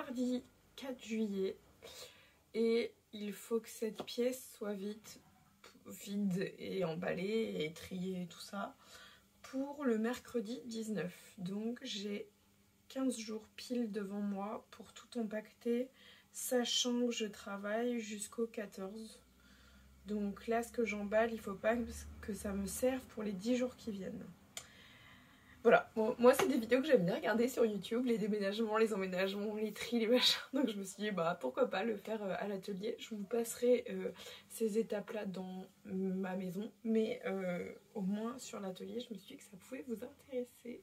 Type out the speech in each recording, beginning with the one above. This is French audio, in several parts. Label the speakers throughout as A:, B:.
A: mardi 4 juillet et il faut que cette pièce soit vide et emballée et triée et tout ça pour le mercredi 19. Donc j'ai 15 jours pile devant moi pour tout compacter, sachant que je travaille jusqu'au 14. Donc là, ce que j'emballe, il faut pas que ça me serve pour les 10 jours qui viennent. Voilà, bon, moi c'est des vidéos que j'aime bien regarder sur YouTube, les déménagements, les emménagements, les tris, les machins. Donc je me suis dit, bah pourquoi pas le faire à l'atelier. Je vous passerai ces étapes-là dans ma maison, mais au moins sur l'atelier, je me suis dit que ça pouvait vous intéresser.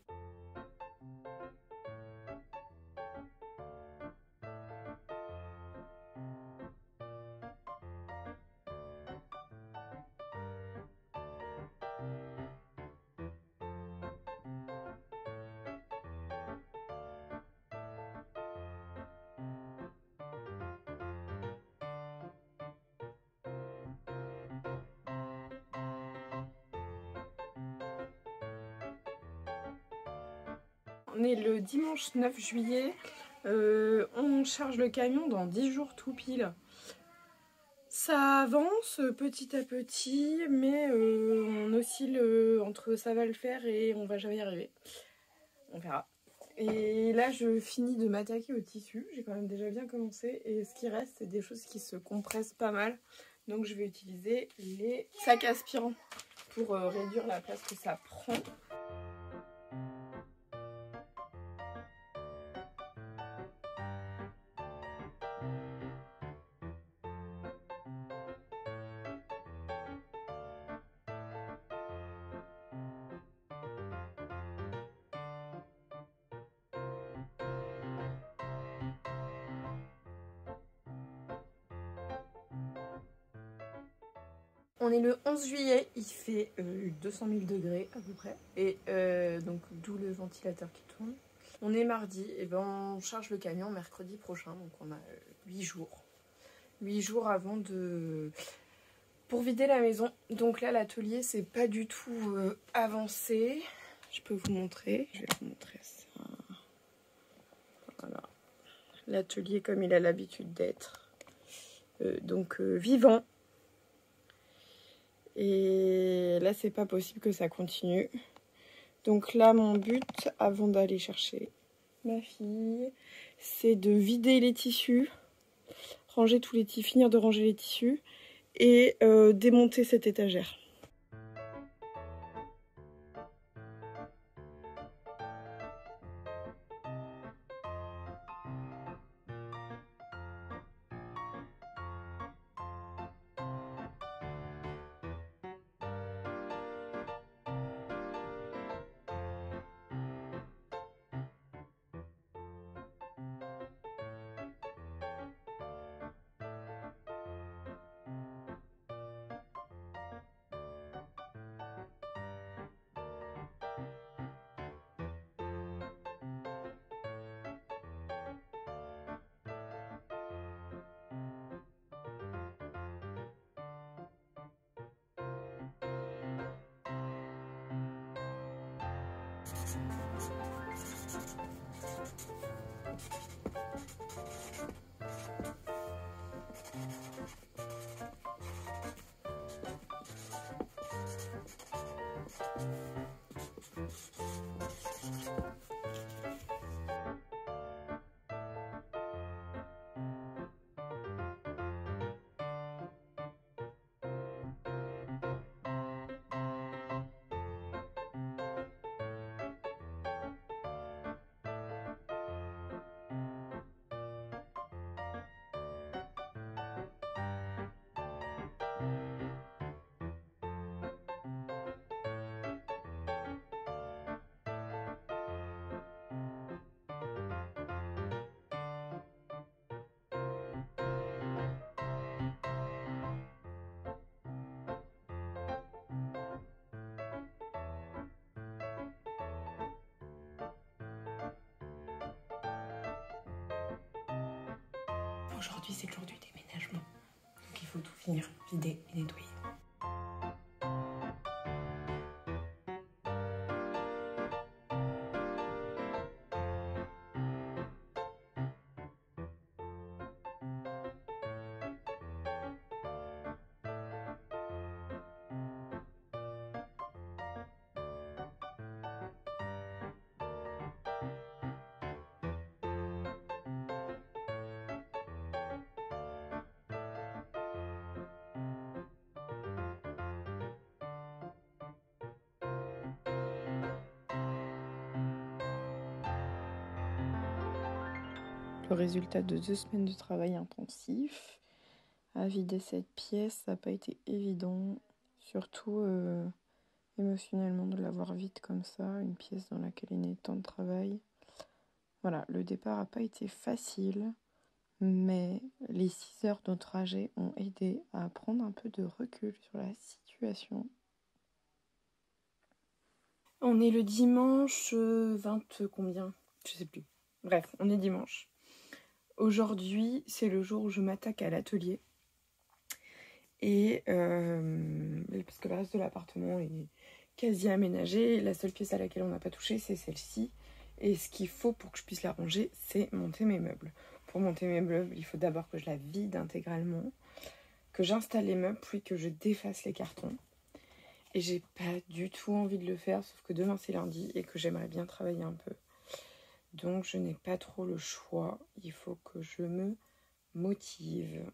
A: On est le dimanche 9 juillet, on charge le camion dans 10 jours tout pile. Ça avance petit à petit, mais on oscille entre ça va le faire et on va jamais y arriver. On verra. Et là je finis de m'attaquer au tissu, j'ai quand même déjà bien commencé et ce qui reste c'est des choses qui se compressent pas mal. Donc je vais utiliser les sacs aspirants pour réduire la place que ça prend. On est le 11 juillet, il fait 200 000 degrés à peu près, et donc d'où le ventilateur qui tourne. On est mardi, et ben on charge le camion mercredi prochain, donc on a 8 jours. 8 jours avant pour vider la maison. Donc là l'atelier c'est pas du tout avancé. Je peux vous montrer, je vais vous montrer ça. Voilà. L'atelier comme il a l'habitude d'être. Donc vivant. Et là c'est pas possible que ça continue. Donc là mon but avant d'aller chercher ma fille, c'est de vider les tissus, ranger tous les tissus, finir de ranger les tissus et démonter cette étagère. Aujourd'hui c'est le jour du déménagement, donc il faut tout finir, vider et nettoyer. le résultat de 2 semaines de travail intensif. À vider cette pièce, ça n'a pas été évident, surtout émotionnellement de l'avoir vide comme ça, une pièce dans laquelle il y a tant de travail. Voilà, le départ n'a pas été facile, mais les 6 heures de trajet ont aidé à prendre un peu de recul sur la situation. On est le dimanche 20 combien? Je sais plus. Bref, on est dimanche. Aujourd'hui, c'est le jour où je m'attaque à l'atelier. Et parce que le reste de l'appartement est quasi aménagé. La seule pièce à laquelle on n'a pas touché, c'est celle-ci. Et ce qu'il faut pour que je puisse la ranger, c'est monter mes meubles. Pour monter mes meubles, il faut d'abord que je la vide intégralement, que j'installe les meubles, puis que je défasse les cartons. Et j'ai pas du tout envie de le faire, sauf que demain c'est lundi et que j'aimerais bien travailler un peu. Donc je n'ai pas trop le choix. Il faut que je me motive.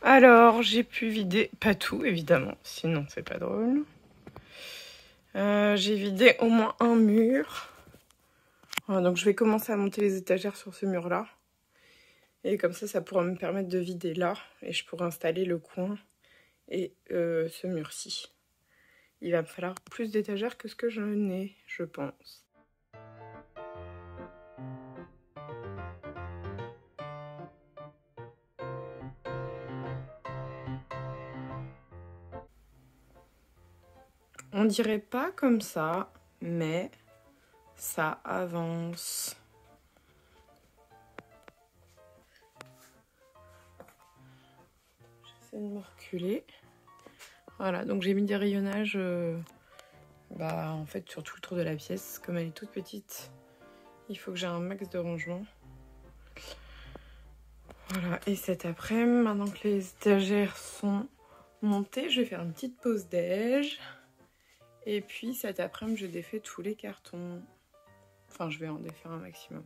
A: Alors, j'ai pu vider, pas tout évidemment, sinon c'est pas drôle. J'ai vidé au moins un mur. Voilà, donc je vais commencer à monter les étagères sur ce mur-là. Et comme ça pourra me permettre de vider là. Et je pourrai installer le coin et ce mur-ci. Il va me falloir plus d'étagères que ce que je n'ai, je pense. On dirait pas comme ça, mais ça avance. J'essaie de me reculer. Voilà, donc j'ai mis des rayonnages en fait sur tout le tour de la pièce. Comme elle est toute petite, il faut que j'ai un max de rangement. Voilà, et cet après-midi, maintenant que les étagères sont montées, je vais faire une petite pause déj. Et puis cet après-midi, je défais tous les cartons. Enfin, je vais en défaire un maximum.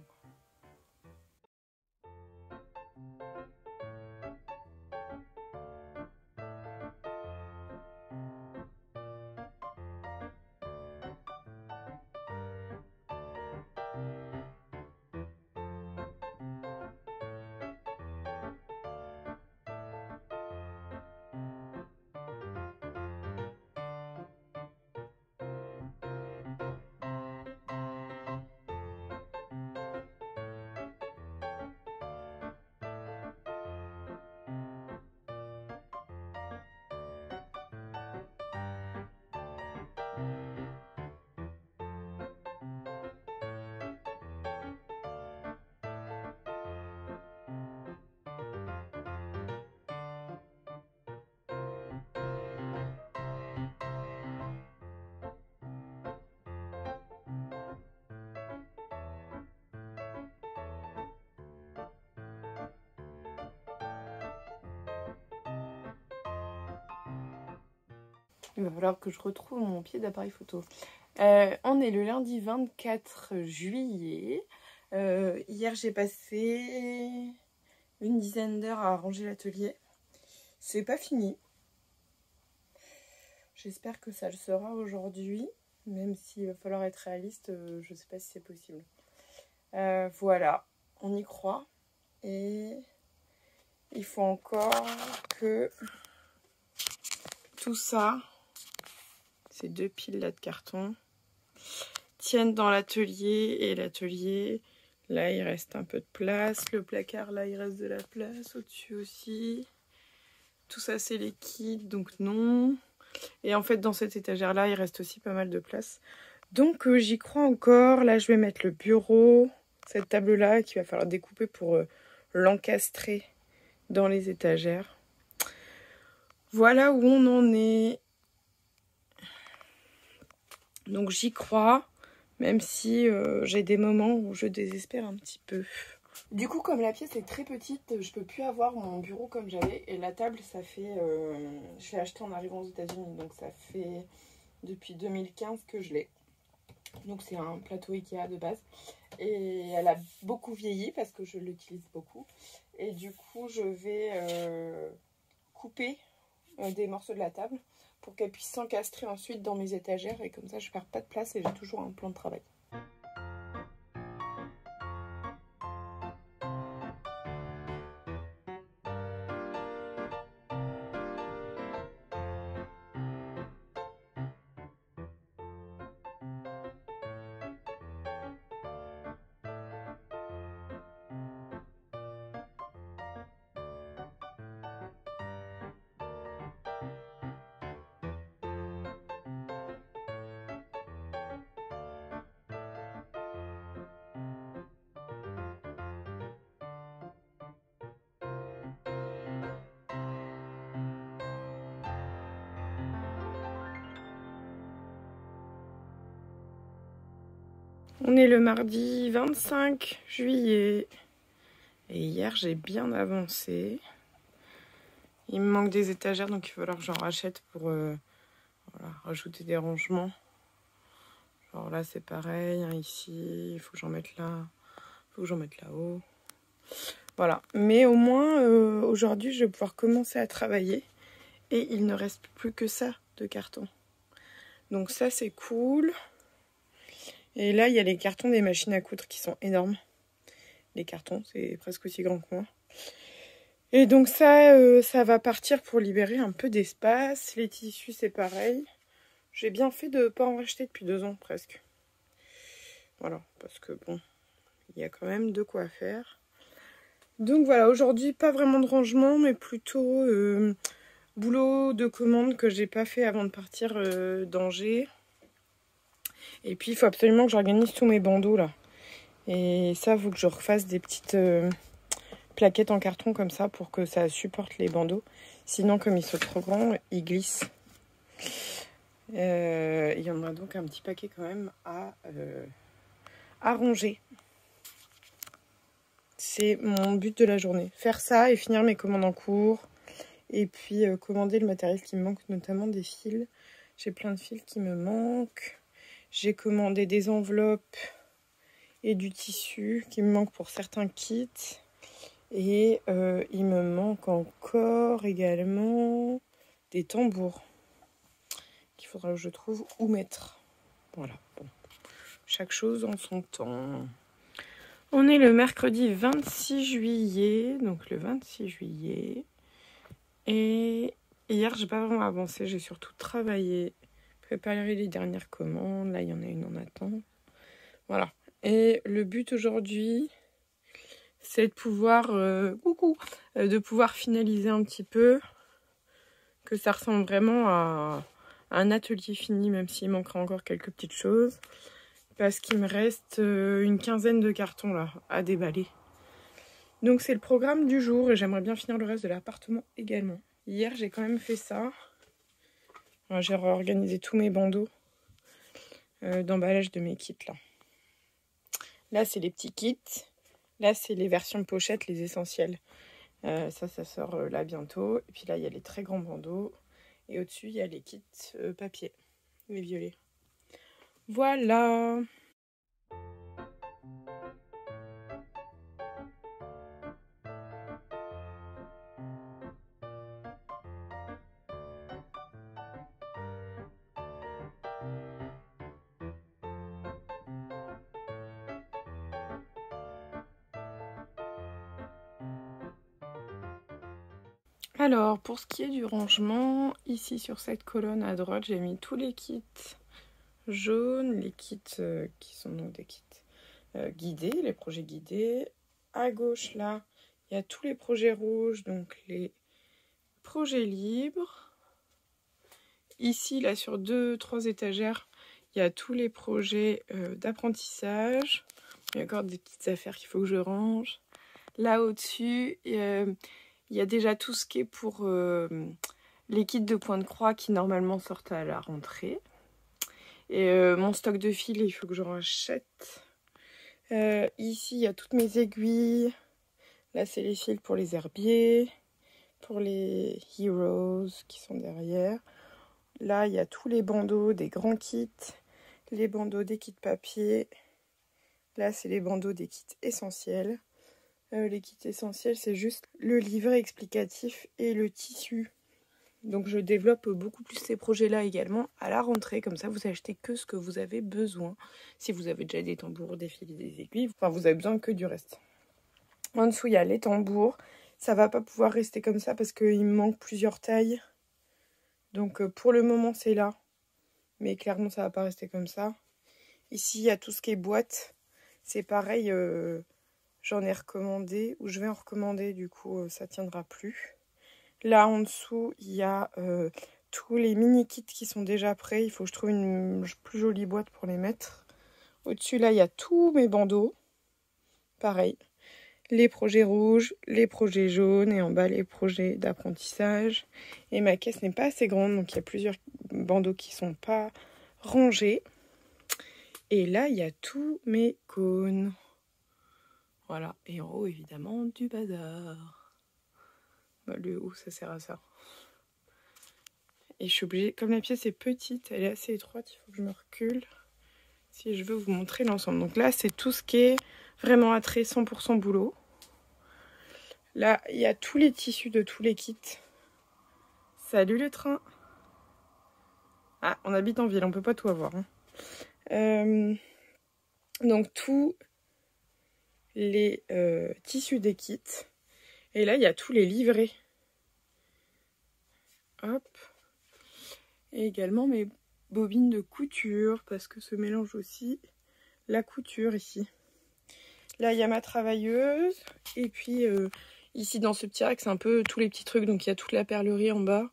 A: Il va falloir que je retrouve mon pied d'appareil photo. On est le lundi 24 juillet. Hier, j'ai passé une dizaine d'heures à ranger l'atelier. C'est pas fini. J'espère que ça le sera aujourd'hui. Même s'il va falloir être réaliste, je sais pas si c'est possible. Voilà, on y croit. Et il faut encore que tout ça, ces 2 piles là de carton, tiennent dans l'atelier. Et l'atelier, là il reste un peu de place. Le placard, là il reste de la place. Au-dessus aussi. Tout ça c'est liquide, donc non. Et en fait dans cette étagère là il reste aussi pas mal de place. Donc j'y crois encore. Là je vais mettre le bureau, cette table-là qu'il va falloir découper pour l'encastrer dans les étagères. Voilà où on en est. Donc j'y crois, même si j'ai des moments où je désespère un petit peu. Du coup, comme la pièce est très petite, je peux plus avoir mon bureau comme j'avais. Et la table, ça fait... je l'ai acheté en arrivant aux États-Unis, donc ça fait depuis 2015 que je l'ai. Donc c'est un plateau Ikea de base. Et elle a beaucoup vieilli parce que je l'utilise beaucoup. Et du coup, je vais couper des morceaux de la table pour qu'elle puisse s'encastrer ensuite dans mes étagères. Et comme ça, je perds pas de place et j'ai toujours un plan de travail. On est le mardi 25 juillet. Et hier, j'ai bien avancé. Il me manque des étagères, donc il va falloir que j'en rachète pour voilà, rajouter des rangements. Genre là, c'est pareil. Hein, ici, il faut que j'en mette là. Il faut que j'en mette là-haut. Voilà. Mais au moins, aujourd'hui, je vais pouvoir commencer à travailler. Et il ne reste plus que ça de carton. Donc ça, c'est cool. Et là, il y a les cartons des machines à coudre qui sont énormes. Les cartons, c'est presque aussi grand que moi. Et donc ça, ça va partir pour libérer un peu d'espace. Les tissus, c'est pareil. J'ai bien fait de ne pas en racheter depuis 2 ans presque. Voilà, parce que bon, il y a quand même de quoi faire. Donc voilà, aujourd'hui, pas vraiment de rangement, mais plutôt boulot de commande que j'ai pas fait avant de partir d'Angers. Et puis, il faut absolument que j'organise tous mes bandeaux là. Et ça, il faut que je refasse des petites plaquettes en carton comme ça pour que ça supporte les bandeaux. Sinon, comme ils sont trop grands, ils glissent. Il y en a donc un petit paquet quand même à ranger. C'est mon but de la journée. Faire ça et finir mes commandes en cours. Et puis commander le matériel qui me manque, notamment des fils. J'ai plein de fils qui me manquent. J'ai commandé des enveloppes et du tissu qui me manque pour certains kits. Et il me manque encore également des tambours qu'il faudra que je trouve où mettre. Voilà, bon. Chaque chose en son temps. On est le mercredi 26 juillet, donc le 26 juillet. Et hier, j'ai pas vraiment avancé, j'ai surtout travaillé, préparé les dernières commandes. Là, il y en a une en attente. Voilà. Et le but aujourd'hui, c'est de pouvoir, de pouvoir finaliser un petit peu, que ça ressemble vraiment à un atelier fini, même s'il manquera encore quelques petites choses. Parce qu'il me reste une quinzaine de cartons là à déballer. Donc c'est le programme du jour et j'aimerais bien finir le reste de l'appartement également. Hier j'ai quand même fait ça. J'ai réorganisé tous mes bandeaux d'emballage de mes kits là. Là c'est les petits kits. Là c'est les versions pochettes, les essentiels. Ça sort là bientôt. Et puis là il y a les très grands bandeaux. Et au-dessus il y a les kits papier, les violets. Voilà. Alors, pour ce qui est du rangement, ici sur cette colonne à droite, j'ai mis tous les kits jaunes, les kits qui sont donc des kits guidés, les projets guidés. À gauche, là, il y a tous les projets rouges, donc les projets libres. Ici, là, sur 2-3 étagères, il y a tous les projets d'apprentissage. Il y a encore des petites affaires qu'il faut que je range. Là au-dessus, il y a déjà tout ce qui est pour les kits de point de croix qui normalement sortent à la rentrée. Et mon stock de fils, il faut que je rachète. Ici, il y a toutes mes aiguilles. Là, c'est les fils pour les herbiers, pour les heroes qui sont derrière. Là, il y a tous les bandeaux des grands kits, les bandeaux des kits papier. Là, c'est les bandeaux des kits essentiels. Les kits essentiels, c'est juste le livret explicatif et le tissu. Donc, je développe beaucoup plus ces projets-là également à la rentrée. Comme ça, vous achetez que ce que vous avez besoin. Si vous avez déjà des tambours, des fils, des aiguilles, enfin, vous avez besoin que du reste. En dessous, il y a les tambours. Ça va pas pouvoir rester comme ça parce qu'il me manque plusieurs tailles. Donc, pour le moment, c'est là. Mais clairement, ça va pas rester comme ça. Ici, il y a tout ce qui est boîte. C'est pareil, j'en ai recommandé, ou je vais en recommander, du coup, ça tiendra plus. Là, en dessous, il y a tous les mini-kits qui sont déjà prêts. Il faut que je trouve une plus jolie boîte pour les mettre. Au-dessus, là, il y a tous mes bandeaux. Pareil. Les projets rouges, les projets jaunes, et en bas, les projets d'apprentissage. Et ma caisse n'est pas assez grande, donc il y a plusieurs bandeaux qui ne sont pas rangés. Et là, il y a tous mes cônes. Voilà. Et en haut, évidemment, du bazar. Bah, le haut, ça sert à ça. Et je suis obligée, comme la pièce est petite, elle est assez étroite, il faut que je me recule si je veux vous montrer l'ensemble. Donc là, c'est tout ce qui est vraiment attrait 100% boulot. Là, il y a tous les tissus de tous les kits. Salut le train! Ah, on habite en ville, on peut pas tout avoir. Donc tous les tissus des kits. Et là, il y a tous les livrets. Hop. Et également mes bobines de couture, parce que se mélange aussi la couture ici. Là, il y a ma travailleuse. Et puis, ici, dans ce petit rack, c'est un peu tous les petits trucs. Donc, il y a toute la perlerie en bas.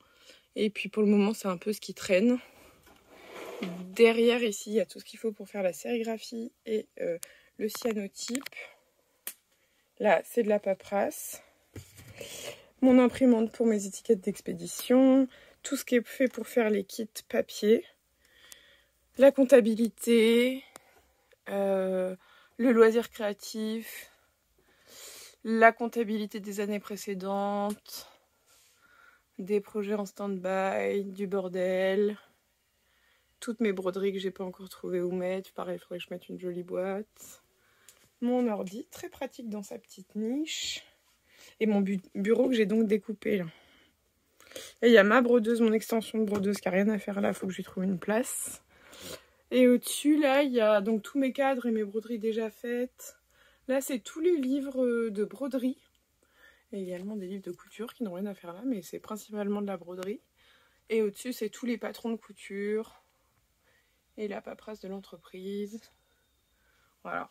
A: Et puis, pour le moment, c'est un peu ce qui traîne. Derrière, ici, il y a tout ce qu'il faut pour faire la sérigraphie et le cyanotype. Là, c'est de la paperasse. Mon imprimante pour mes étiquettes d'expédition. Tout ce qui est fait pour faire les kits papier. La comptabilité. Le loisir créatif. La comptabilité des années précédentes. Des projets en stand-by. Du bordel. Toutes mes broderies que j'ai pas encore trouvé où mettre. Pareil, il faudrait que je mette une jolie boîte. Mon ordi, très pratique dans sa petite niche. Et mon bureau que j'ai donc découpé là. Et il y a ma brodeuse, mon extension de brodeuse qui n'a rien à faire là. Il faut que je lui trouve une place. Et au-dessus, là, il y a donc tous mes cadres et mes broderies déjà faites. Là, c'est tous les livres de broderie. Et également des livres de couture qui n'ont rien à faire là. Mais c'est principalement de la broderie. Et au-dessus, c'est tous les patrons de couture. Et la paperasse de l'entreprise. Voilà.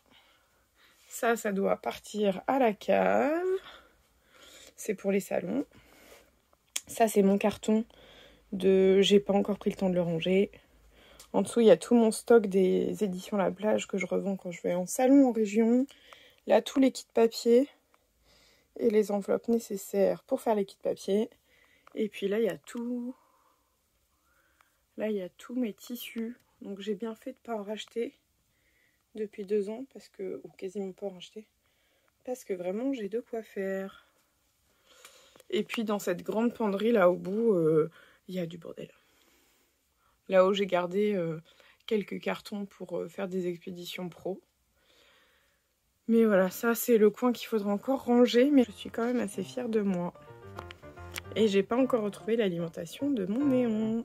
A: Ça doit partir à la cave. C'est pour les salons. Ça, c'est mon carton de... J'ai pas encore pris le temps de le ranger. En dessous, il y a tout mon stock des éditions La Plage que je revends quand je vais en salon en région. Là, tous les kits papier et les enveloppes nécessaires pour faire les kits papier. Et puis là, il y a tout. Là, il y a tous mes tissus. Donc, j'ai bien fait de ne pas en racheter depuis 2 ans. Parce que... Ou quasiment pas en racheter. Parce que vraiment, j'ai de quoi faire. Et puis, dans cette grande penderie, là, au bout, il y a du bordel. Là-haut, j'ai gardé quelques cartons pour faire des expéditions pro. Mais voilà, ça, c'est le coin qu'il faudra encore ranger. Mais je suis quand même assez fière de moi. Et j'ai pas encore retrouvé l'alimentation de mon néon.